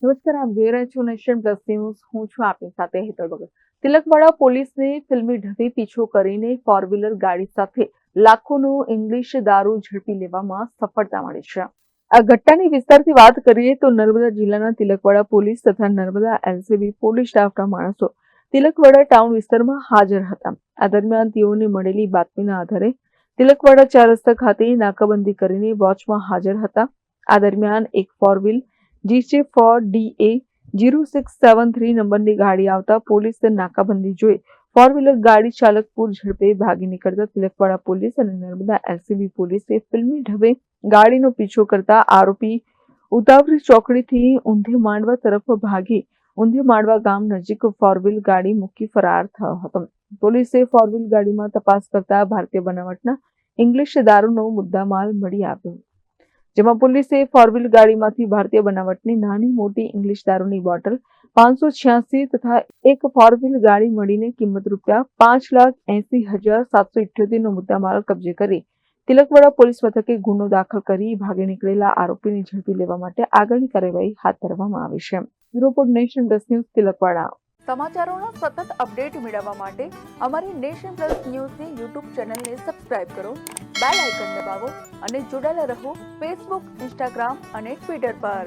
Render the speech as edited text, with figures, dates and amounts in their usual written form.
નમસ્કાર, આપ જોઈ રહ્યા છો નેશન પ્લસ ન્યૂઝ. હું છું આપની સાથે હેતલ ભગત. તિલકવાડા પોલીસને ફિલ્મી ઢબે પીછો કરીને ફોર વ્હીલર ગાડી સાથે લાખોનો ઇંગ્લિશ દારૂ ઝડપી લેવામાં સફળતા મળી છે. આ ઘટનાની વિસ્તારથી વાત કરીએ તો નર્મદા જિલ્લાના તિલકવાડા પોલીસ તથા નર્મદા એલસીબી પોલીસ સ્ટાફના માણસો તિલકવાડા ટાઉન વિસ્તારમાં હાજર હતા. આ દરમિયાન તેઓને મળેલી બાતમીના આધારે તિલકવાડા 4 રસ્તા ખાતે નાકાબંધી કરીને વોચમાં હાજર હતા. આ દરમિયાન એક ફોર વ્હીલ GJ4DA 0673 નંબરની ગાડી આવતા પોલીસે નાકાબંધી જોઈ ફોર વ્હીલર ગાડી ચાલક પૂર ઝડપે ભાગી નીકળતા તિલકવાડા પોલીસ અને નર્મદા એલસીબી પોલીસે ફિલ્મી ઢબે ગાડીનો પીછો કરતા આરોપી ઉતાવળી ચોકડીથી ઊંધે માંડવા તરફ ભાગી ઊંધે માંડવા ગામ નજીક ફોર વ્હીલ ગાડી મૂકી ફરાર થયો હતો. પોલીસે ફોર વ્હીલ ગાડીમાં તપાસ કરતા ભારતીય બનાવટના ઇંગ્લિશ દારૂનો મુદ્દામાલ મળી આવ્યો, જેમાં પોલીસે ફોર વ્હીલ ગાડીમાંથી ભારતીય બનાવટની નાની મોટી ઇંગ્લિશ દારૂની બોટલ 586 તથા એક ફોર વ્હીલ ગાડી મળીને કિંમત ₹5,80,778 નો મુદ્દામાલ કબજે કરી તિલકવાડા પોલીસ મથકે ગુનો દાખલ કરી ભાગી નીકળેલા આરોપીને ઝડપી લેવા માટે આગળની કાર્યવાહી હાથ ધરવામાં આવી છે. Bureau Nation Plus news, Tilakwada. સમાચારોના સતત અપડેટ મેળવવા માટે અમારી નેશન પ્લસ ન્યૂઝની યુટ્યુબ ચેનલને સબસ્ક્રાઇબ કરો, બેલ આઇકન દબાવો અને જોડાયેલા રહો ફેસબુક, ઇન્સ્ટાગ્રામ અને ટ્વિટર પર.